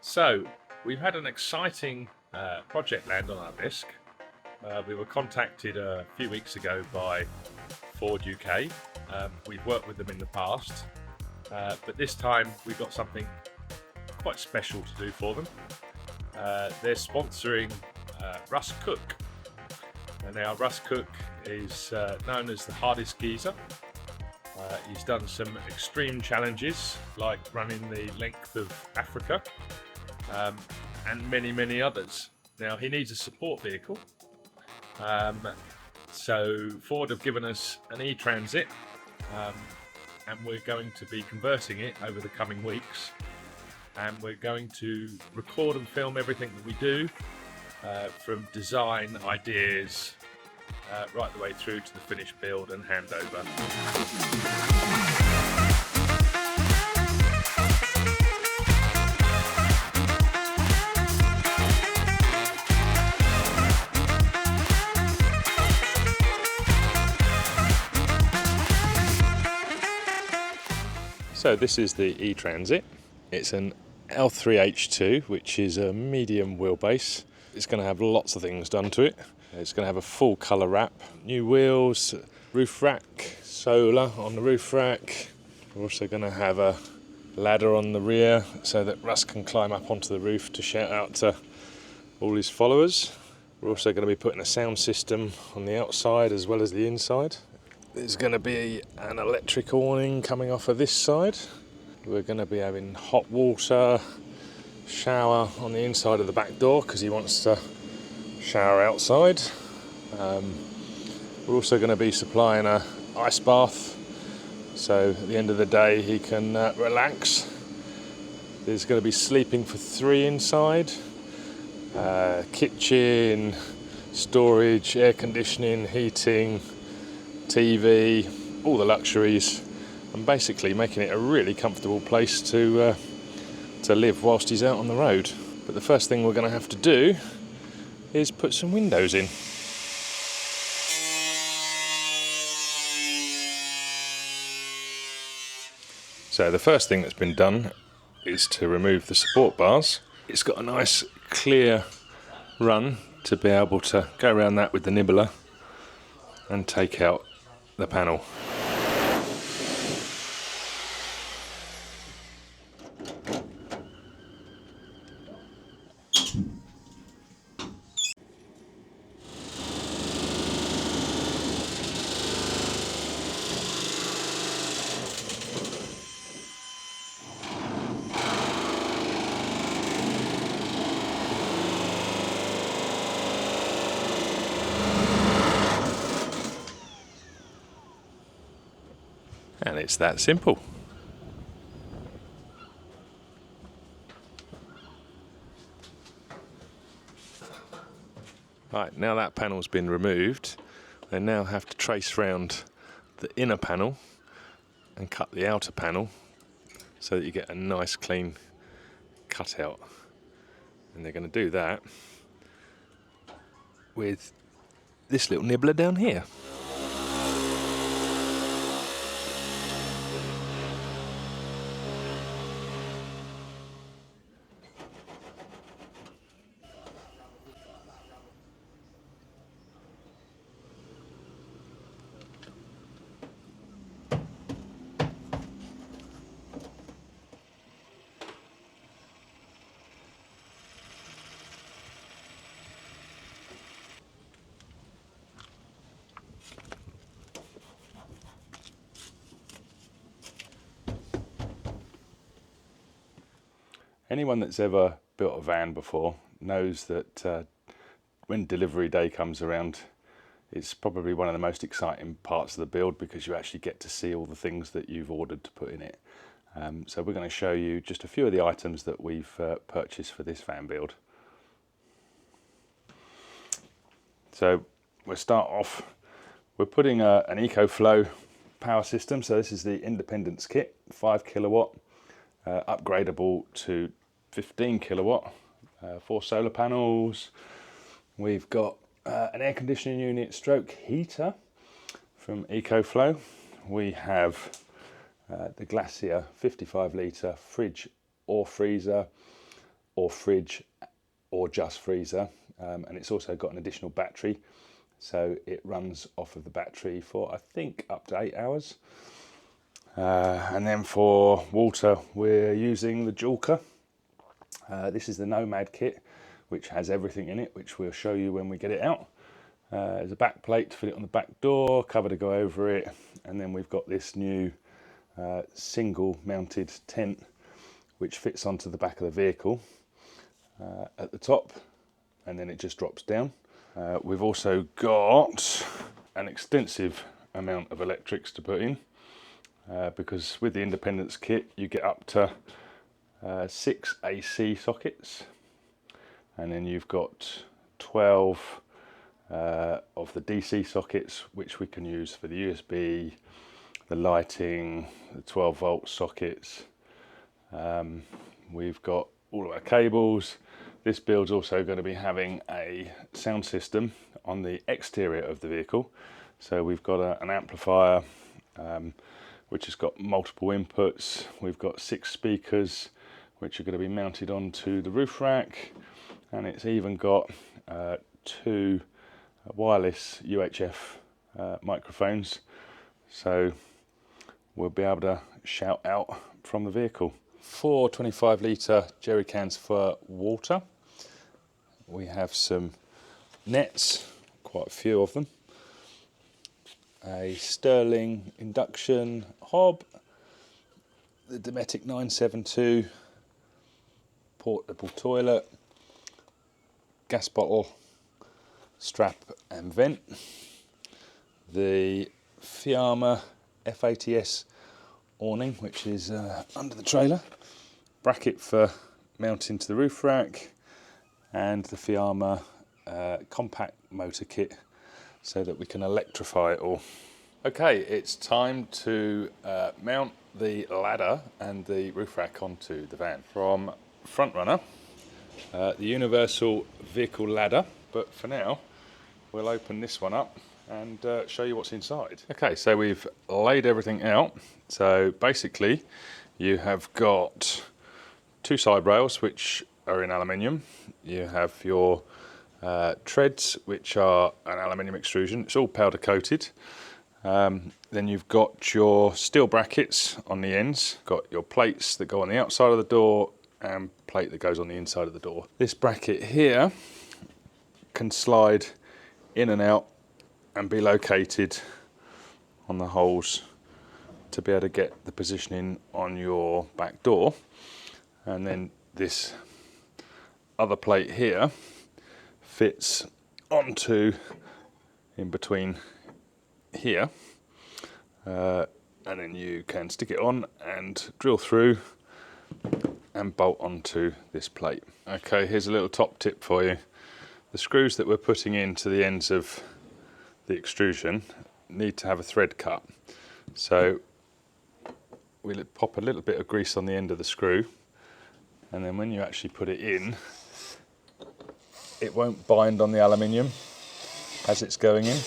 So, we've had an exciting project land on our desk. We were contacted a few weeks ago by Ford UK. We've worked with them in the past, but this time we've got something quite special to do for them. They're sponsoring Russ Cook. And now Russ Cook is known as the hardest geezer. He's done some extreme challenges like running the length of Africa and many others. Now he needs a support vehicle, so Ford have given us an e-Transit, and we're going to be converting it over the coming weeks, and we're going to record and film everything that we do, from design ideas right the way through to the finished build and handover. So this is the e-Transit. It's an L3H2, which is a medium wheelbase. It's going to have lots of things done to it. It's going to have a full colour wrap, new wheels, roof rack, solar on the roof rack. We're also going to have a ladder on the rear so that Russ can climb up onto the roof to shout out to all his followers. We're also going to be putting a sound system on the outside as well as the inside. There's going to be an electric awning coming off of this side. We're going to be having hot water, shower on the inside of the back door because he wants to shower outside. We're also going to be supplying a ice bath, so at the end of the day he can relax. There's going to be sleeping for 3 inside, kitchen, storage, air conditioning, heating, TV, all the luxuries, and basically making it a really comfortable place to live whilst he's out on the road. But the first thing we're going to have to do is put some windows in. So the first thing that's been done is to remove the support bars. It's got a nice clear run to be able to go around that with the nibbler and take out the panel. And it's that simple. Right, now that panel's been removed, I now have to trace round the inner panel and cut the outer panel so that you get a nice clean cutout. And they're going to do that with this little nibbler down here. Anyone that's ever built a van before knows that when delivery day comes around, it's probably one of the most exciting parts of the build because you actually get to see all the things that you've ordered to put in it. So we're going to show you just a few of the items that we've purchased for this van build. So we'll start off, we're putting an EcoFlow power system. So this is the Independence kit, 5 kilowatt, upgradable to 15 kilowatt, 4 solar panels. We've got an air conditioning unit stroke heater from EcoFlow. We have the Glacier 55 litre fridge or freezer, or fridge or just freezer, and it's also got an additional battery, so it runs off of the battery for I think up to 8 hours. And then for water we're using the Julka. This is the Nomad kit, which has everything in it, which we'll show you when we get it out. There's a back plate to fit it on the back door, cover to go over it, and then we've got this new single mounted tent which fits onto the back of the vehicle at the top, and then it just drops down. We've also got an extensive amount of electrics to put in, because with the Independence kit you get up to 6 AC sockets, and then you've got 12 of the DC sockets, which we can use for the USB, the lighting, the 12 volt sockets. We've got all of our cables. This build's also going to be having a sound system on the exterior of the vehicle. So we've got an amplifier which has got multiple inputs. We've got 6 speakers which are going to be mounted onto the roof rack, and it's even got 2 wireless UHF microphones, so we'll be able to shout out from the vehicle. 4 25 litre jerry cans for water. We have some nets, quite a few of them. A Sterling induction hob, the Dometic 972 portable toilet, gas bottle, strap and vent, the Fiamma F80S awning, which is under the trailer, bracket for mounting to the roof rack, and the Fiamma compact motor kit so that we can electrify it all. Okay, it's time to mount the ladder and the roof rack onto the van. From Frontrunner, the universal vehicle ladder, but for now we'll open this one up and show you what's inside. Okay, so we've laid everything out. So basically you have got 2 side rails which are in aluminium. You have your treads, which are an aluminium extrusion. It's all powder coated. Then you've got your steel brackets on the ends, got your plates that go on the outside of the door and plate that goes on the inside of the door. This bracket here can slide in and out and be located on the holes to be able to get the positioning on your back door. And then this other plate here fits onto in between here, and then you can stick it on and drill through and bolt onto this plate. Okay, here's a little top tip for you. The screws that we're putting into the ends of the extrusion need to have a thread cut. So we'll pop a little bit of grease on the end of the screw, and then when you actually put it in, it won't bind on the aluminium as it's going in.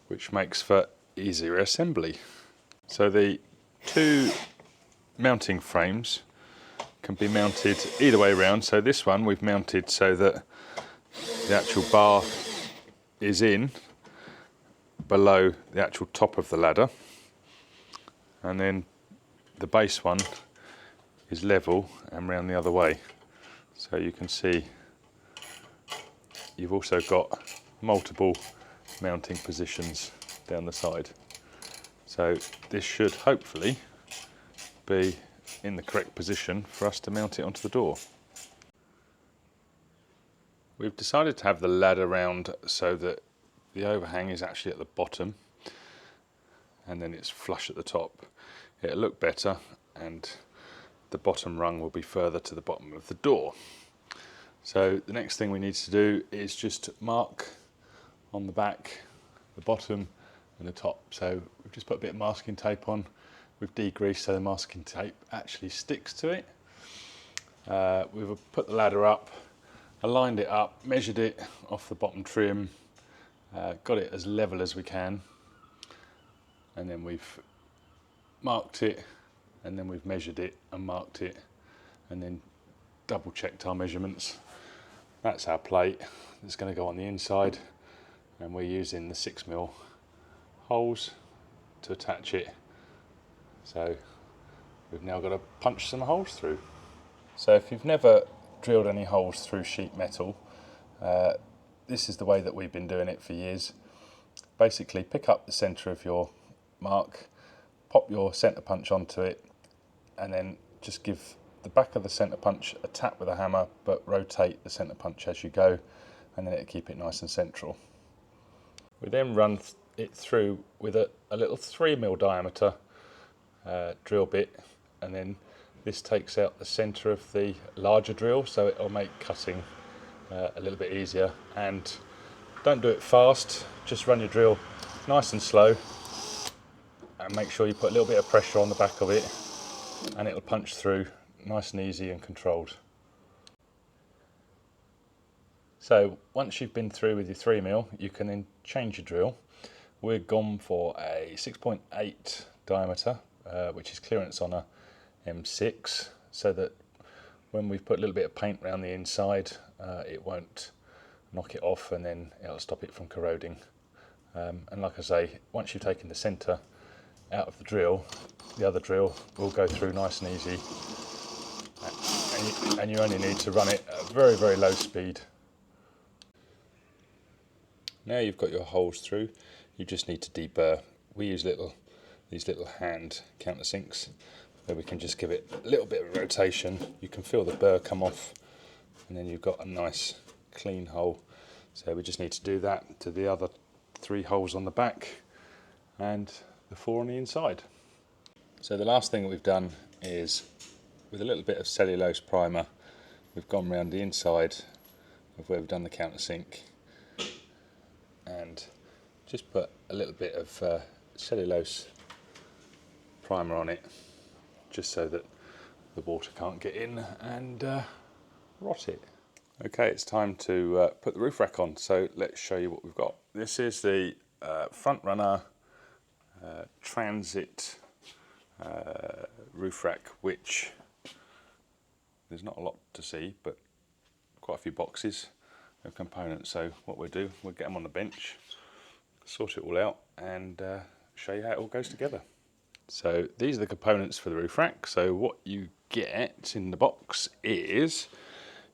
Which makes for easier assembly. So the 2 mounting frames can be mounted either way around. So this one we've mounted so that the actual bar is in below the actual top of the ladder, and then the base one is level and round the other way. So you can see you've also got multiple mounting positions down the side. So this should hopefully be in the correct position for us to mount it onto the door. We've decided to have the ladder round so that the overhang is actually at the bottom and then it's flush at the top. It'll look better, and the bottom rung will be further to the bottom of the door. So the next thing we need to do is just mark on the back, the bottom and the top. So we've just put a bit of masking tape on. We've degreased so the masking tape actually sticks to it. We've put the ladder up, aligned it up, measured it off the bottom trim, got it as level as we can, and then we've marked it, and then we've measured it and marked it, and then double checked our measurements. That's our plate that's going to go on the inside, and we're using the 6mm holes to attach it. So we've now got to punch some holes through. So if you've never drilled any holes through sheet metal, this is the way that we've been doing it for years. Basically pick up the centre of your mark, pop your centre punch onto it, and then just give the back of the centre punch a tap with a hammer, but rotate the centre punch as you go, and then it'll keep it nice and central. We then run it through with a little 3mm diameter drill bit, and then this takes out the centre of the larger drill, so it'll make cutting a little bit easier. And don't do it fast, just run your drill nice and slow, and make sure you put a little bit of pressure on the back of it, and it'll punch through nice and easy and controlled. So once you've been through with your 3mm, you can then change your drill. We're gone for a 6.8 diameter, which is clearance on a M6, so that when we've put a little bit of paint around the inside, it won't knock it off, and then it'll stop it from corroding. And like I say, once you've taken the centre out of the drill, the other drill will go through nice and easy, and you only need to run it at a very, very low speed. Now you've got your holes through, you just need to deburr. We use these little hand countersinks, where we can just give it a little bit of rotation. You can feel the burr come off, and then you've got a nice clean hole. So we just need to do that to the other 3 holes on the back and the 4 on the inside. So the last thing that we've done is, with a little bit of cellulose primer, we've gone around the inside of where we've done the countersink and just put a little bit of cellulose primer on it, just so that the water can't get in and rot it. Okay, it's time to put the roof rack on, so let's show you what we've got. This is the front runner transit roof rack, which there's not a lot to see, but quite a few boxes of components. So what we'll do, we'll get them on the bench, sort it all out, and show you how it all goes together. So these are the components for the roof rack. So what you get in the box is,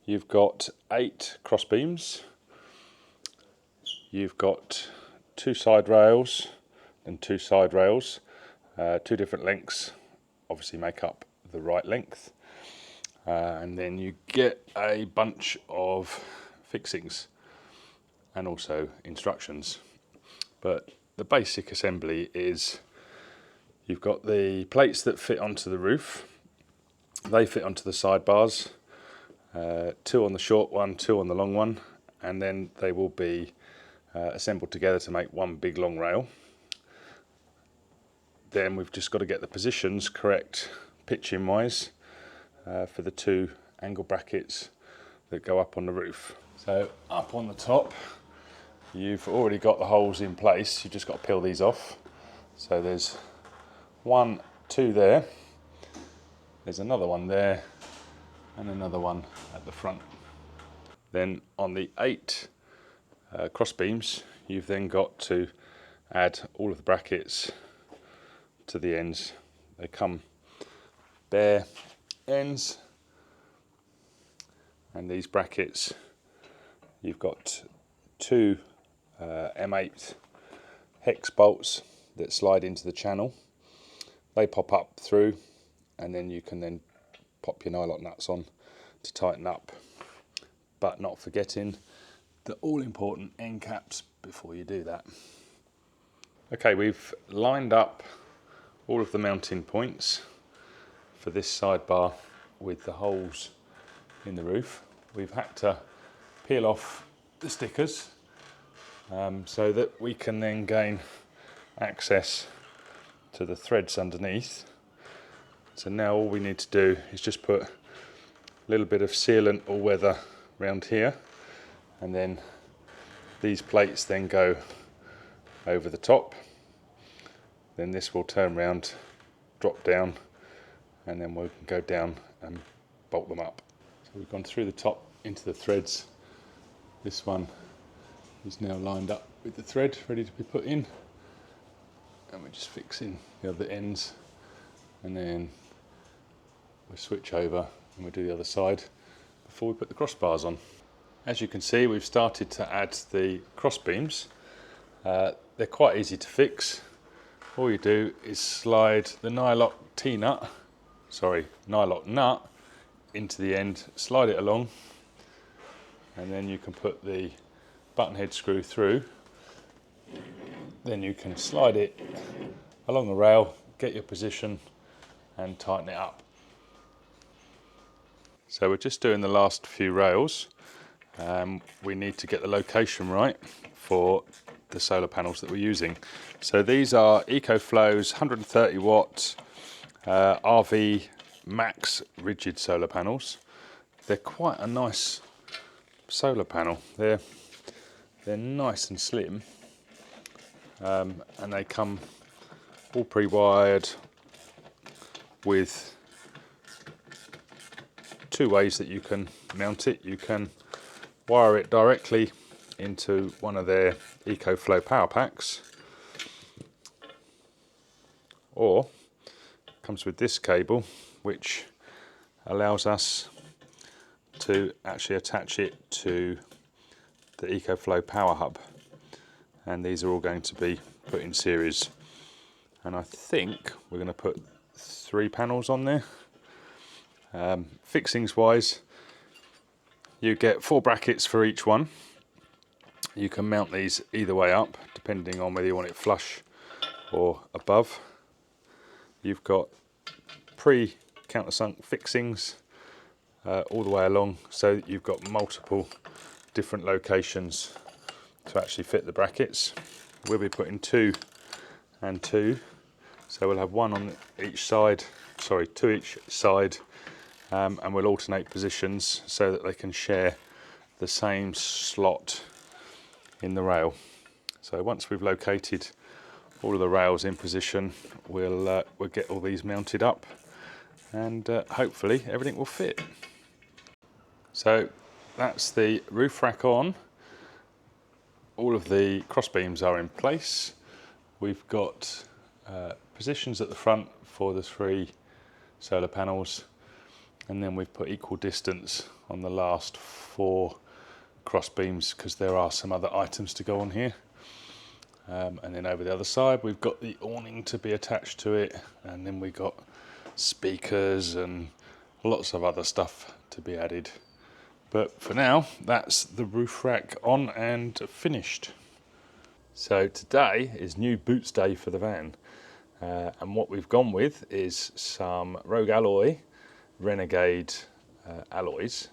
you've got 8 cross beams, you've got 2 side rails and 2 side rails, 2 different lengths, obviously make up the right length, and then you get a bunch of fixings and also instructions. But the basic assembly is, you've got the plates that fit onto the roof, they fit onto the sidebars, 2 on the short one, 2 on the long one, and then they will be assembled together to make one big long rail. Then we've just got to get the positions correct pitching wise for the 2 angle brackets that go up on the roof. So up on the top, you've already got the holes in place, you've just got to peel these off. So there's 1, 2 there, there's another one there, and another one at the front. Then on the 8 cross beams, you've then got to add all of the brackets to the ends. They come bare ends, and these brackets, you've got 2 M8 hex bolts that slide into the channel. They pop up through, and then you can then pop your nylock nuts on to tighten up, but not forgetting the all important end caps before you do that. Okay, we've lined up all of the mounting points for this sidebar with the holes in the roof. We've had to peel off the stickers so that we can then gain access to the threads underneath. So now all we need to do is just put a little bit of sealant or weather around here, and then these plates then go over the top. Then this will turn round drop down, and then we'll go down and bolt them up. So we've gone through the top into the threads. This one is now lined up with the thread ready to be put in, and we're just fixing the other ends, and then we'll switch over and we'll do the other side before we put the crossbars on. As you can see, we've started to add the cross beams. They're quite easy to fix. All you do is slide the nylock nut into the end, slide it along, and then you can put the button head screw through. Then you can slide it along the rail, get your position and tighten it up. So we're just doing the last few rails. We need to get the location right for the solar panels that we're using. So these are EcoFlow's 130 watt RV Max rigid solar panels. They're quite a nice solar panel. They're nice and slim, and they come all pre-wired with two ways that you can mount it. You can wire it directly into one of their EcoFlow power packs, or it comes with this cable which allows us to actually attach it to the EcoFlow power hub, and these are all going to be put in series, and I think we're going to put 3 panels on there. Fixings wise, you get 4 brackets for each one. You can mount these either way up depending on whether you want it flush or above. You've got pre-countersunk fixings all the way along, so that you've got multiple different locations to actually fit the brackets. We'll be putting 2 and 2, so we'll have 1 on each side, 2 each side, and we'll alternate positions so that they can share the same slot in the rail. So once we've located all of the rails in position, we'll get all these mounted up, and hopefully everything will fit. So that's the roof rack on. All of the cross beams are in place. We've got positions at the front for the 3 solar panels, and then we've put equal distance on the last 4 cross beams because there are some other items to go on here. And then over the other side we've got the awning to be attached to it, and then we've got speakers and lots of other stuff to be added. But for now, that's the roof rack on and finished. So today is new boots day for the van, and what we've gone with is some Rogue Alloy Renegade alloys.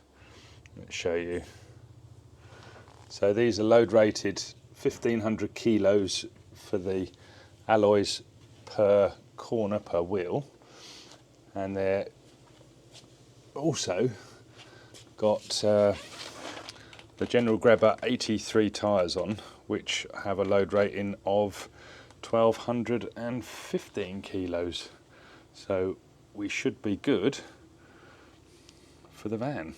Let me show you. So these are load rated 1500 kilos for the alloys per corner per wheel, and they're also got the General Grabber 83 tyres on, which have a load rating of 1215 kilos. So we should be good for the van.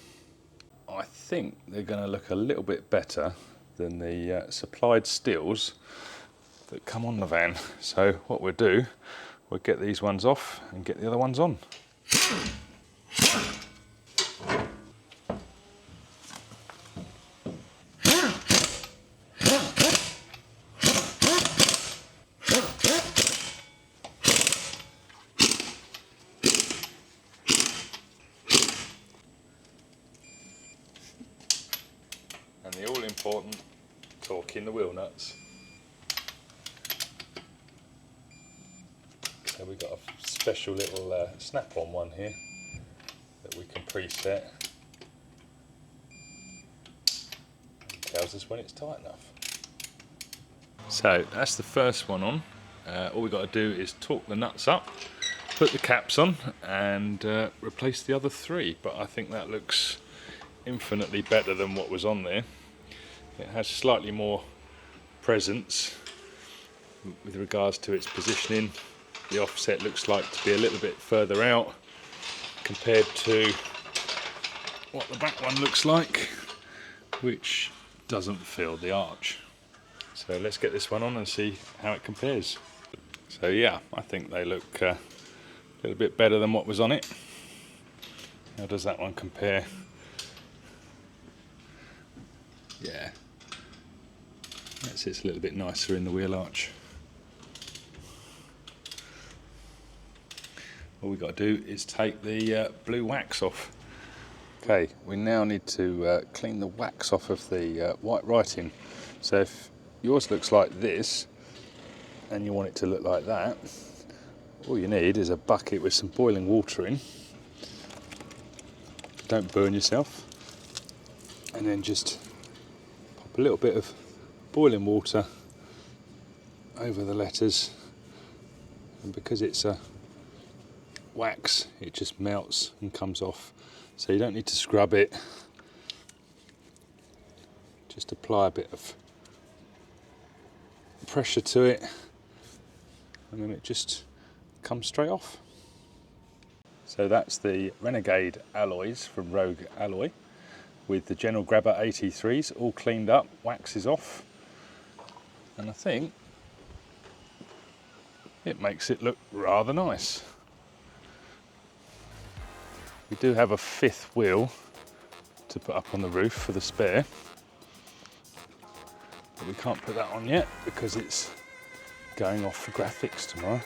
I think they're going to look a little bit better than the supplied steels that come on the van. So what we'll do, we'll get these ones off and get the other ones on. And the all-important torquing the wheel nuts. So we've got a special little snap-on one here that we can preset. It tells us when it's tight enough. So that's the first one on. All we've got to do is torque the nuts up, put the caps on, and replace the other 3. But I think that looks infinitely better than what was on there. It has slightly more presence with regards to its positioning, the offset looks like to be a little bit further out compared to what the back one looks like, which doesn't fill the arch. So let's get this one on and see how it compares. So yeah, I think they look a little bit better than what was on it. How does that one compare? Yeah, that sits a little bit nicer in the wheel arch. All we've got to do is take the blue wax off. Okay, we now need to clean the wax off of the white writing. So if yours looks like this and you want it to look like that, all you need is a bucket with some boiling water in. Don't burn yourself. And then just pop a little bit of boiling water over the letters, and because it's a wax, it just melts and comes off, so you don't need to scrub it. Just apply a bit of pressure to it and then it just comes straight off. So that's the Renegade alloys from Rogue Alloy with the General Grabber 83s all cleaned up, wax is off, and I think it makes it look rather nice. We do have a fifth wheel to put up on the roof for the spare, but we can't put that on yet because it's going off for graphics tomorrow.